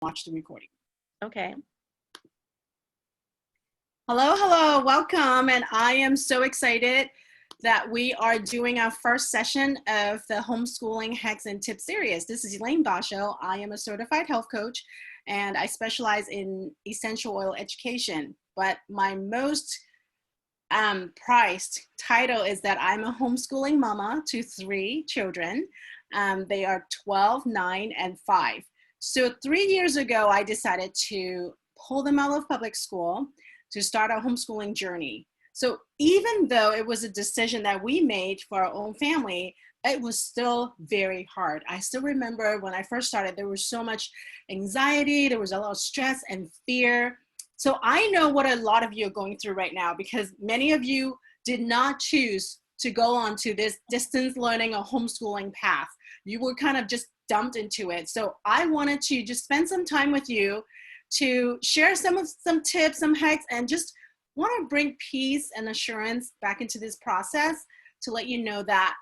watch the recording. Okay. Hello, welcome. And I am so excited that we are doing our first session of the Homeschooling Hacks and Tips series. This is Elaine Basho. I am a certified health coach and I specialize in essential oil education. But my most prized title is that I'm a homeschooling mama to 3 children. They are 12, 9, and 5. So 3 years ago, I decided to pull them out of public school to start our homeschooling journey. So even though it was a decision that we made for our own family, it was still very hard. I still remember when I first started, there was so much anxiety, there was a lot of stress and fear. So I know what a lot of you are going through right now because many of you did not choose to go on to this distance learning or homeschooling path. You were kind of just dumped into it. So I wanted to just spend some time with you to share some tips, some hacks, and just want to bring peace and assurance back into this process to let you know that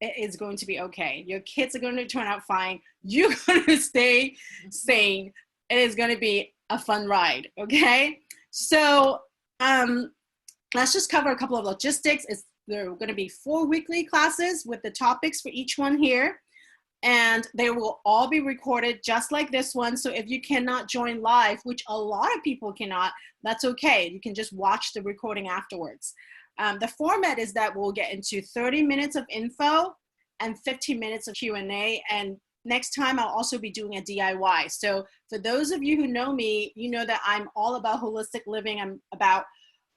it is going to be okay. Your kids are going to turn out fine. You're going to stay sane. It is going to be a fun ride, okay? So let's just cover a couple of logistics. There are going to be 4 weekly classes with the topics for each one here. And they will all be recorded just like this one. So if you cannot join live, which a lot of people cannot, that's okay. You can just watch the recording afterwards. The format is that we'll get into 30 minutes of info and 15 minutes of Q&A. And next time I'll also be doing a DIY. So for those of you who know me, you know that I'm all about holistic living. I'm about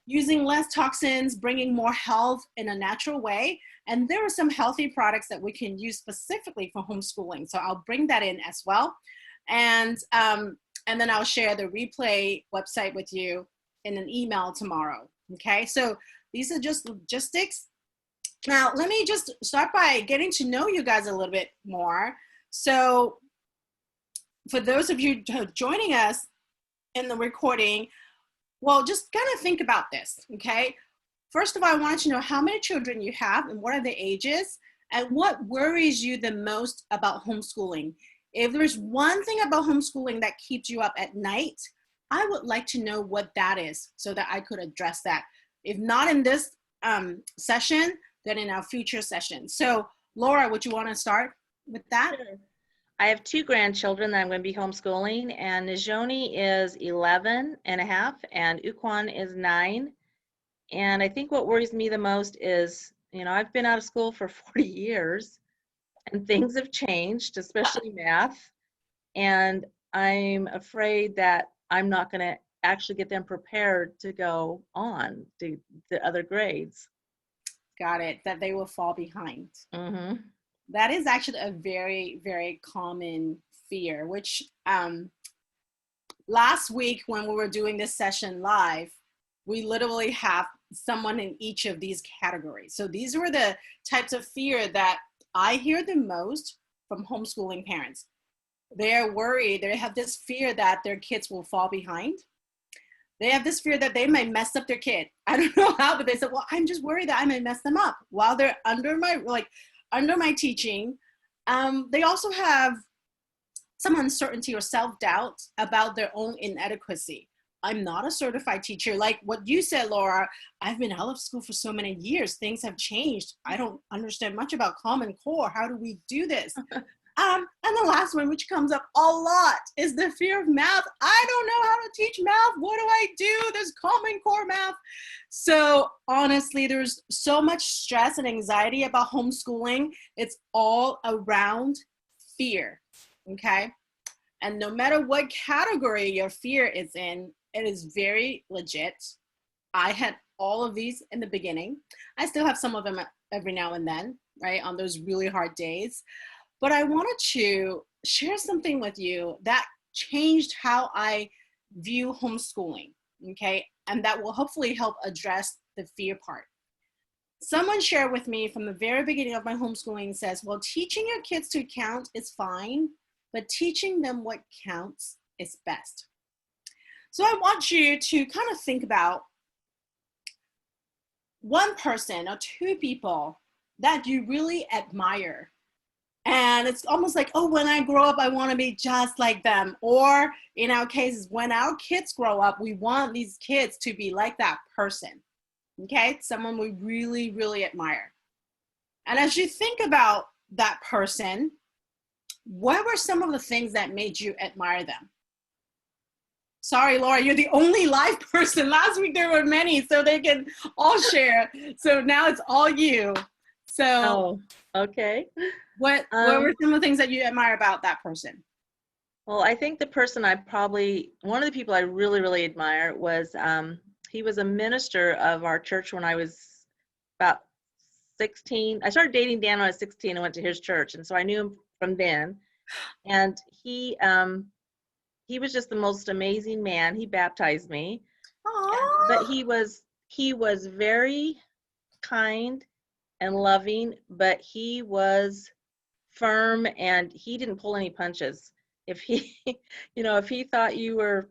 using less toxins, bringing more health in a natural way. And there are some healthy products that we can use specifically for homeschooling. So I'll bring that in as well. And then I'll share the replay website with you in an email tomorrow. Okay, so these are just logistics. Now, let me just start by getting to know you guys a little bit more. So for those of you joining us in the recording, well, just kind of think about this, okay? First of all, I want you to know how many children you have and what are the ages and what worries you the most about homeschooling. If there's one thing about homeschooling that keeps you up at night, I would like to know what that is so that I could address that. If not in this session, then in our future sessions. So Laura, would you want to start with that? Sure. I have 2 grandchildren that I'm going to be homeschooling, and Najoni is 11 and a half, and Ukwan is 9. And I think what worries me the most is, I've been out of school for 40 years, and things have changed, especially math, and I'm afraid that I'm not going to actually get them prepared to go on to the other grades. Got it, that they will fall behind. Mm-hmm. That is actually a very, very common fear, which last week when we were doing this session live, we literally have someone in each of these categories. So these were the types of fear that I hear the most from homeschooling parents. They're worried, they have this fear that their kids will fall behind. They have this fear that they might mess up their kid. I don't know how, but they said, well, I'm just worried that I might mess them up while they're under my teaching. They also have some uncertainty or self-doubt about their own inadequacy. I'm not a certified teacher. Like what you said, Laura, I've been out of school for so many years. Things have changed. I don't understand much about Common Core. How do we do this? And the last one, which comes up a lot, is the fear of math. I don't know how to teach math. What do I do? There's Common Core math. So honestly, there's so much stress and anxiety about homeschooling. It's all around fear, okay? And no matter what category your fear is in, it is very legit. I had all of these in the beginning. I still have some of them every now and then, right, on those really hard days. But I wanted to share something with you that changed how I view homeschooling, okay? And that will hopefully help address the fear part. Someone shared with me from the very beginning of my homeschooling says, well, teaching your kids to count is fine, but teaching them what counts is best. So I want you to kind of think about one person or 2 people that you really admire And it's almost like, oh, when I grow up, I want to be just like them. Or in our cases, when our kids grow up, we want these kids to be like that person. Okay, someone we really, really admire. And as you think about that person, what were some of the things that made you admire them? Sorry, Laura, you're the only live person. Last week there were many, so they can all share. So now it's all you. So Oh, okay. what were some of the things that you admire about that person? Well, I think the person one of the people I really, really admire was, he was a minister of our church when I was about 16. I started dating Dan when I was 16 and went to his church. And so I knew him from then. And he was just the most amazing man. He baptized me. But Aww. he was very kind and loving, but he was firm and he didn't pull any punches. If he, if he thought you were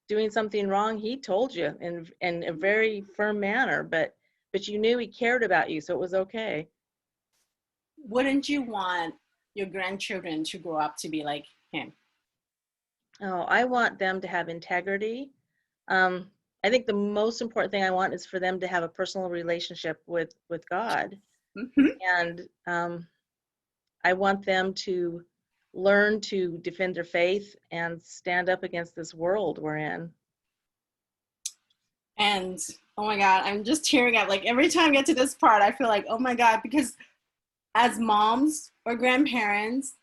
doing something wrong, he told you in a very firm manner, but you knew he cared about you, so it was okay. Wouldn't you want your grandchildren to grow up to be like him? Oh, I want them to have integrity. Um, I think the most important thing I want is for them to have a personal relationship with God, Mhm. and I want them to learn to defend their faith and stand up against this world we're in. And oh my God, I'm just tearing up. Like every time I get to this part, I feel like, oh my God, because as moms or grandparents,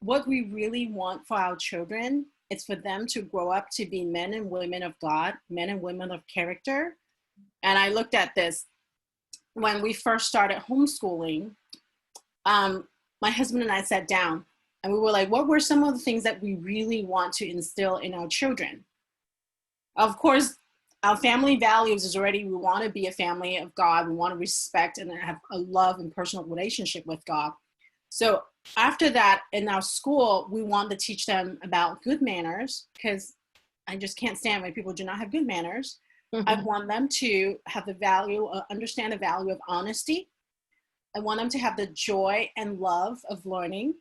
what we really want for our children is for them to grow up to be men and women of God, men and women of character. And I looked at this when we first started homeschooling. Um, my husband and I sat down and we were like, what were some of the things that we really want to instill in our children? Of course, our family values is already, we want to be a family of God. We want to respect and have a love and personal relationship with God. So after that, in our school, we want to teach them about good manners, because I just can't stand when people do not have good manners. I want them to have the value, understand the value of honesty. I want them to have the joy and love of learning.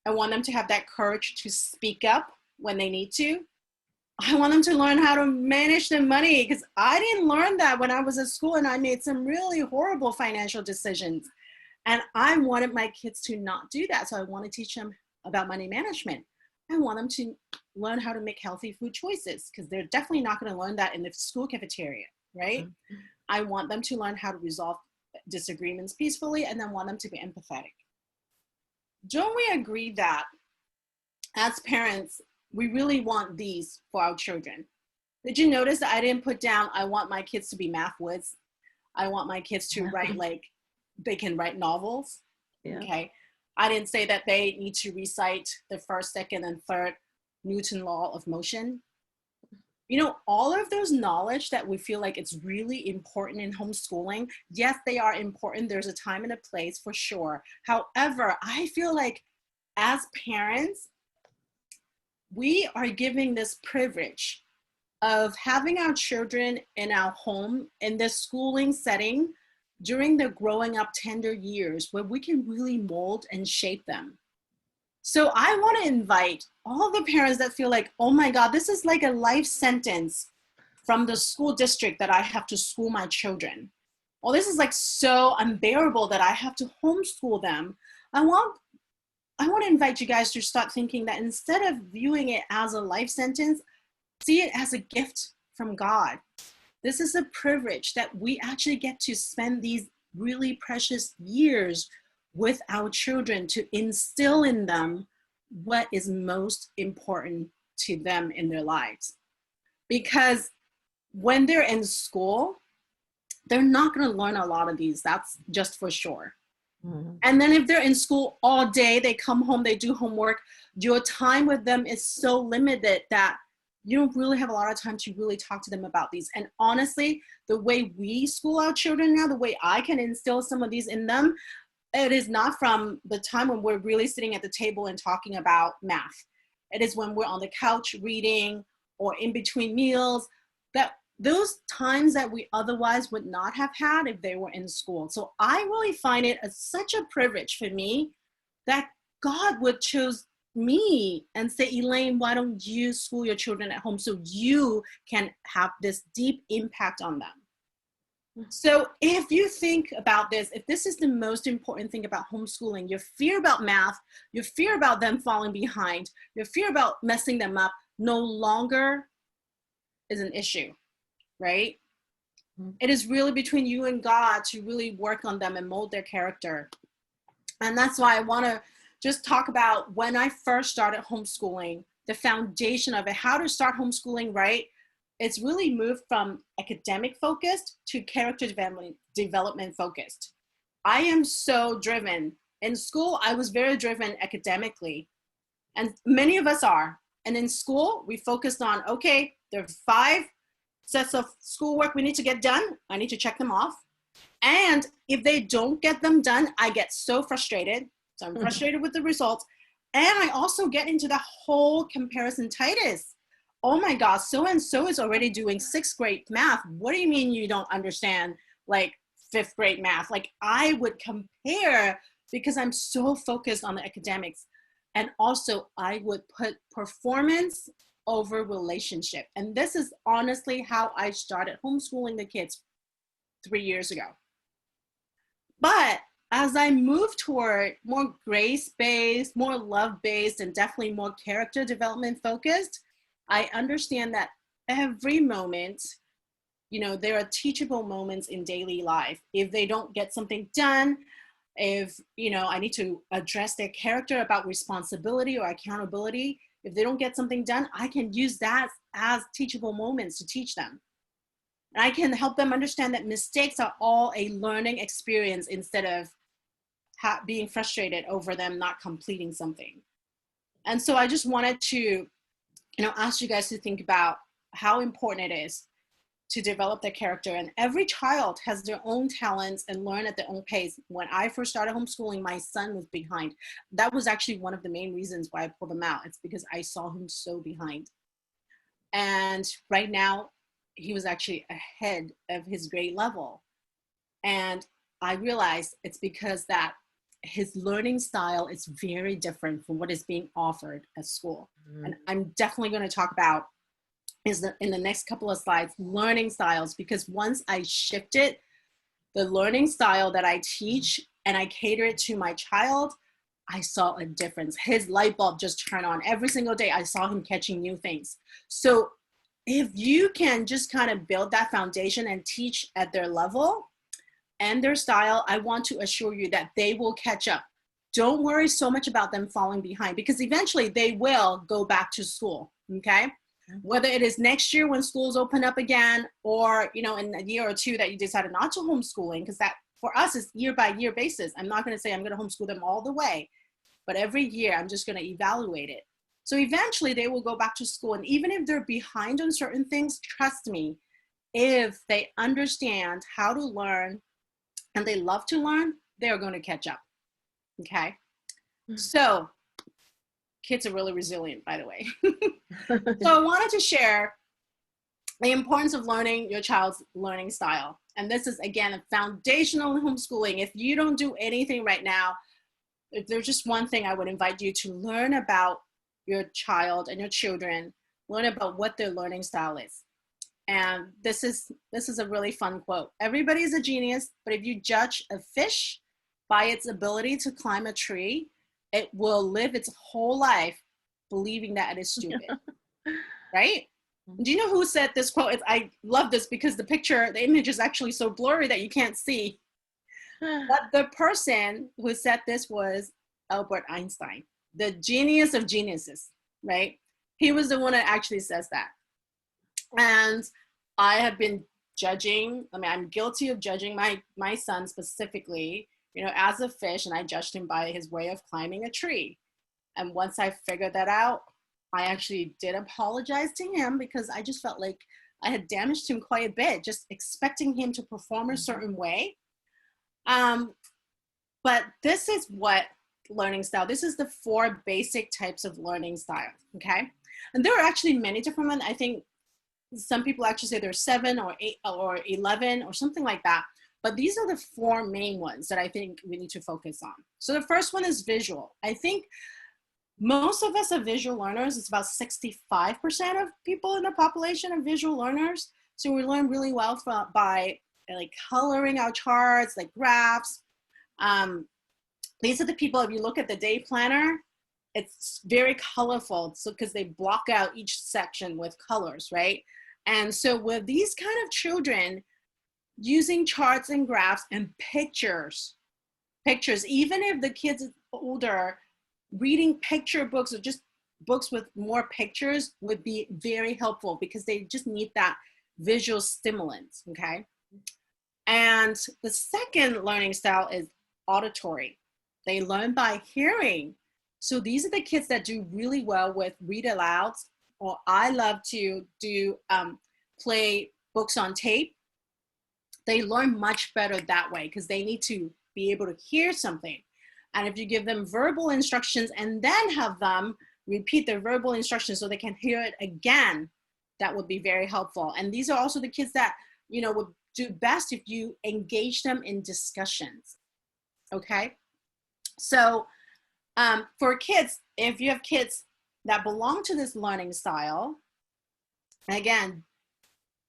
I want them to have that courage to speak up when they need to. I want them to learn how to manage their money, because I didn't learn that when I was at school and I made some really horrible financial decisions. And I wanted my kids to not do that. So I want to teach them about money management. I want them to learn how to make healthy food choices, because they're definitely not going to learn that in the school cafeteria, right? I want them to learn how to resolve disagreements peacefully, and then want them to be empathetic. Don't we agree that as parents, we really want these for our children? Did you notice that I didn't put down, I want my kids to be math whiz? I want my kids to write like they can write novels. Yeah. Okay. I didn't say that they need to recite the first, second, and third Newton law of motion. All of those knowledge that we feel like it's really important in homeschooling, yes, they are important. There's a time and a place for sure. However, I feel like as parents, we are giving this privilege of having our children in our home in this schooling setting during their growing up tender years, where we can really mold and shape them. So I want to invite all the parents that feel like, oh my God, this is like a life sentence from the school district that I have to school my children. Well, this is like so unbearable that I have to homeschool them. I want to invite you guys to start thinking that instead of viewing it as a life sentence, see it as a gift from God. This is a privilege that we actually get to spend these really precious years with our children to instill in them what is most important to them in their lives. Because when they're in school, they're not going to learn a lot of these. That's just for sure. Mm-hmm. And then if they're in school all day, they come home, they do homework, your time with them is so limited that you don't really have a lot of time to really talk to them about these. And honestly, the way we school our children now, the way I can instill some of these in them, it is not from the time when we're really sitting at the table and talking about math. It is when we're on the couch reading or in between meals, that those times that we otherwise would not have had if they were in school. So I really find it such a privilege for me that God would choose me and say, Elaine, why don't you school your children at home so you can have this deep impact on them? So if you think about this, if this is the most important thing about homeschooling, your fear about math, your fear about them falling behind, your fear about messing them up no longer is an issue, right? It is really between you and God to really work on them and mold their character. And that's why I want to just talk about when I first started homeschooling, the foundation of it, how to start homeschooling right. It's really moved from academic focused to character development focused. I am so driven. In school, I was very driven academically, and many of us are. And in school, we focused on, okay, there are 5 sets of schoolwork we need to get done. I need to check them off. And if they don't get them done, I get so frustrated. So I'm frustrated with the results. And I also get into the whole comparison-titis. Oh my God, so-and-so is already doing 6th grade math. What do you mean you don't understand like 5th grade math? Like I would compare because I'm so focused on the academics. And also I would put performance over relationship. And this is honestly how I started homeschooling the kids 3 years ago. But as I move toward more grace-based, more love-based, and definitely more character development focused, I understand that every moment, you know, there are teachable moments in daily life. If they don't get something done, if, you know, I need to address their character about responsibility or accountability, if they don't get something done, I can use that as teachable moments to teach them. And I can help them understand that mistakes are all a learning experience instead of being frustrated over them not completing something. And so I just wanted to, you know, ask you guys to think about how important it is to develop their character. And every child has their own talents and learn at their own pace. When I first started homeschooling, my son was behind. That was actually one of the main reasons why I pulled him out. It's because I saw him so behind. And right now, he was actually ahead of his grade level. And I realized it's because that his learning style is very different from what is being offered at school. And I'm definitely going to talk about in the next couple of slides, learning styles, because once I shifted the learning style that I teach and I cater it to my child, I saw a difference. His light bulb just turned on every single day. I saw him catching new things. So if you can just kind of build that foundation and teach at their level and their style, I want to assure you that they will catch up. Don't worry so much about them falling behind, because eventually they will go back to school, okay? Whether it is next year when schools open up again, or, you know, in a year or two that you decided not to homeschooling, because that for us is year by year basis. I'm not going to say I'm going to homeschool them all the way, but every year I'm just going to evaluate it. So eventually they will go back to school. And even if they're behind on certain things, trust me, if they understand how to learn and they love to learn, they're going to catch up. Okay. So kids are really resilient, by the way. So I wanted to share the importance of learning your child's learning style. And this is, again, a foundational homeschooling. If you don't do anything right now, if there's just one thing I would invite you to learn about your child and your children, learn about what their learning style is. And this is a really fun quote. Everybody is a genius, but if you judge a fish by its ability to climb a tree, it will live its whole life believing that it is stupid. Right? Do you know who said this quote? I love this because the image is actually so blurry that you can't see. But the person who said this was Albert Einstein, the genius of geniuses, right? He was the one that actually says that. And I have been judging, I'm guilty of judging my son specifically, you know, as a fish, and I judged him by his way of climbing a tree. And once I figured that out, I actually did apologize to him because I just felt like I had damaged him quite a bit, just expecting him to perform a certain way. But this is what learning style, this is the 4 basic types of learning style, okay? And there are actually many different ones. I think some people actually say there's 7 or 8 or 11 or something like that. But these are the four main ones that I think we need to focus on. So the first one is visual. I think most of us are visual learners. It's about 65% of people in the population are visual learners. So we learn really well by like coloring our charts, like graphs. These are the people, if you look at the day planner, it's very colorful. So because they block out each section with colors, right? And so with these kind of children, using charts and graphs and pictures, even if the kids are older, reading picture books or just books with more pictures would be very helpful because they just need that visual stimulant, okay? And the second learning style is auditory. They learn by hearing. So these are the kids that do really well with read alouds, or I love to do play books on tape. They learn much better that way because they need to be able to hear something. And if you give them verbal instructions and then have them repeat their verbal instructions so they can hear it again, that would be very helpful. And these are also the kids that, you know, would do best if you engage them in discussions, okay? So for kids, if you have kids that belong to this learning style, again,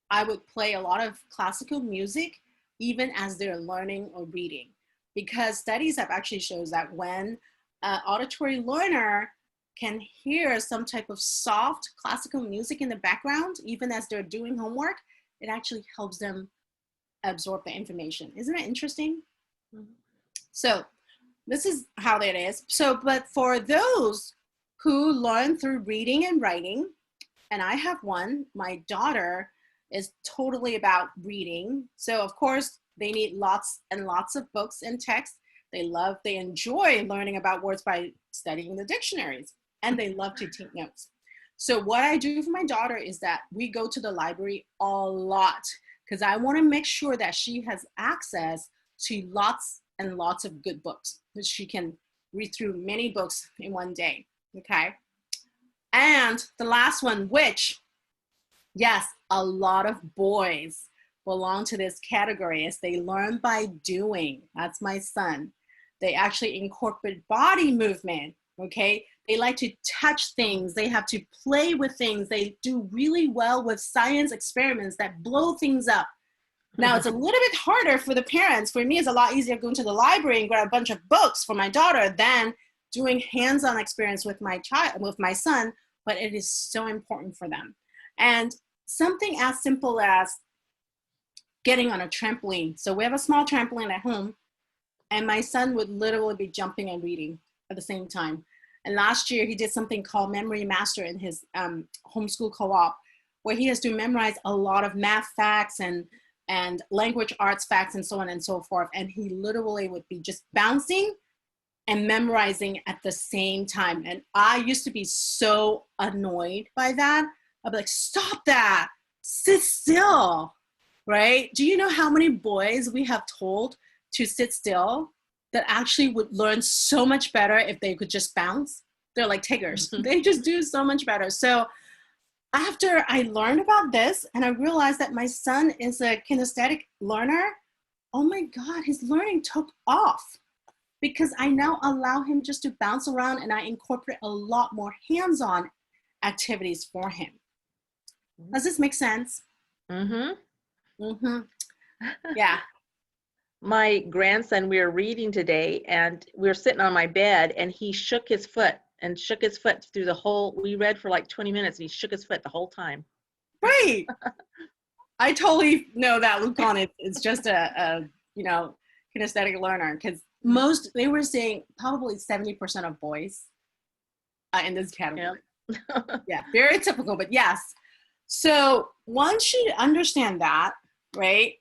I would play a lot of classical music even as they're learning or reading, because studies have actually shows that when an auditory learner can hear some type of soft classical music in the background, even as they're doing homework, it actually helps them absorb the information. Isn't it interesting? Mm-hmm. So this is how that is. So, but for those who learn through reading and writing, and I have one, my daughter is totally about reading. So of course they need lots and lots of books and text. They enjoy learning about words by studying the dictionaries, and they love to take notes. So what I do for my daughter is that we go to the library a lot because I want to make sure that she has access to lots and lots of good books, that she can read through many books in one day, okay? And the last one, which, yes, a lot of boys belong to this category, is they learn by doing. That's my son. They actually incorporate body movement, okay? They like to touch things. They have to play with things. They do really well with science experiments that blow things up. Now, it's a little bit harder for the parents. For me, it's a lot easier going to the library and grab a bunch of books for my daughter than doing hands-on experience with my son, but it is so important for them. And something as simple as getting on a trampoline. So we have a small trampoline at home, and my son would literally be jumping and reading at the same time. And last year he did something called Memory Master in his homeschool co-op, where he has to memorize a lot of math facts and language arts facts and so on and so forth. And he literally would be just bouncing and memorizing at the same time. And I used to be so annoyed by that. I'd be like, stop that, sit still, right? Do you know how many boys we have told to sit still that actually would learn so much better if they could just bounce? They're like tigers. They just do so much better. So after I learned about this and I realized that my son is a kinesthetic learner, oh my God, his learning took off because I now allow him just to bounce around and I incorporate a lot more hands-on activities for him. Does this make sense? Mm-hmm. Mm-hmm. Yeah. My grandson, we were reading today and we were sitting on my bed and he shook his foot through the whole, we read for like 20 minutes and he shook his foot the whole time. Right. I totally know that Lucan is just a kinesthetic learner, because they were saying probably 70% of boys in this category. Yeah. Yeah, very typical, but yes. So once you understand that, right,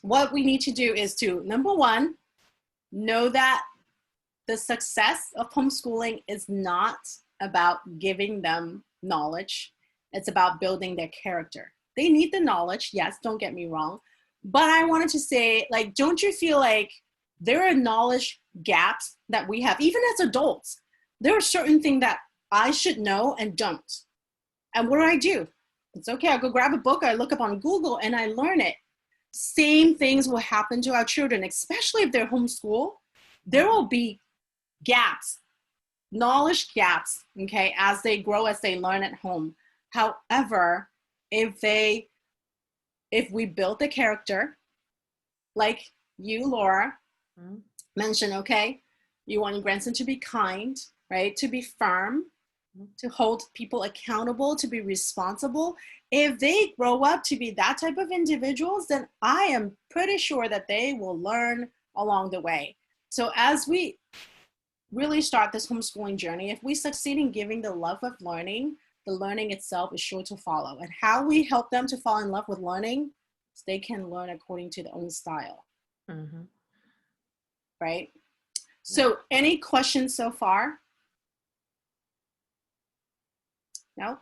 what we need to do is to, number one, know that the success of homeschooling is not about giving them knowledge. It's about building their character. They need the knowledge, yes, don't get me wrong. But I wanted to say, like, don't you feel like there are knowledge gaps that we have, even as adults? There are certain things that I should know and don't. And what do? It's okay, I'll go grab a book, I look up on Google and I learn it. same things will happen to our children, especially if they're homeschooled. There will be gaps, knowledge gaps, okay, as they grow, as they learn at home. However, if we build the character, like you, Laura, mentioned, okay, you want your grandson to be kind, right? To be firm, to hold people accountable, to be responsible. If they grow up to be that type of individuals, then I am pretty sure that they will learn along the way. So as we really start this homeschooling journey, if we succeed in giving the love of learning, the learning itself is sure to follow. And how we help them to fall in love with learning is they can learn according to their own style. Mm-hmm. Right? So any questions so far? No?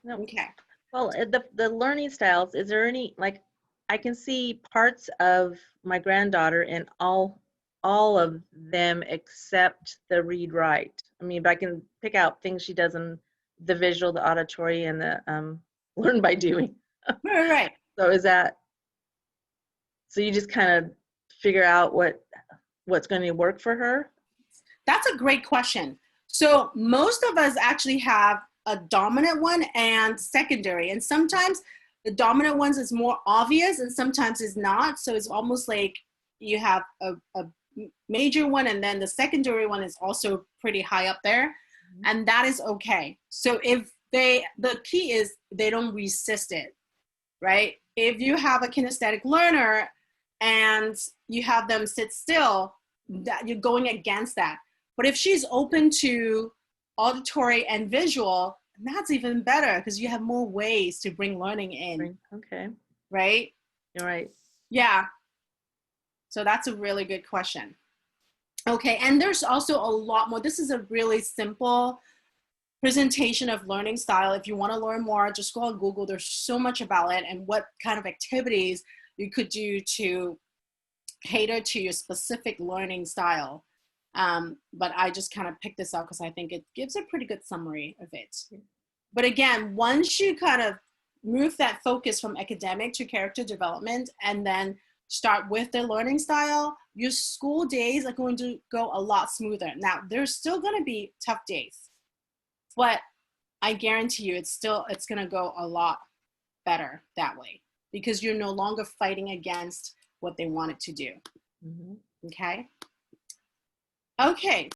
No. Okay. Well, the learning styles, is there any, like, I can see parts of my granddaughter in all of them except the read write. I mean, but I can pick out things she does in the visual, the auditory, and the learn by doing. Right. So is that, so you just kind of figure out what's going to work for her? That's a great question. So most of us actually have a dominant one and secondary. And sometimes the dominant ones is more obvious and sometimes is not. So it's almost like you have a major one and then the secondary one is also pretty high up there. And that is okay. So if the key is they don't resist it, right? If you have a kinesthetic learner and you have them sit still, that you're going against that. But if she's open to auditory and visual, that's even better because you have more ways to bring learning in. Okay. Right? You're right. Yeah. So that's a really good question. Okay, and there's also a lot more. This is a really simple presentation of learning style. If you want to learn more, just go on Google. There's so much about it and what kind of activities you could do to cater to your specific learning style. But I just kind of picked this up because I think it gives a pretty good summary of it. But again, once you kind of move that focus from academic to character development and then start with the learning style, your school days are going to go a lot smoother. Now, there's still going to be tough days, but I guarantee you it's going to go a lot better that way because you're no longer fighting against what they wanted to do. Okay. Okay.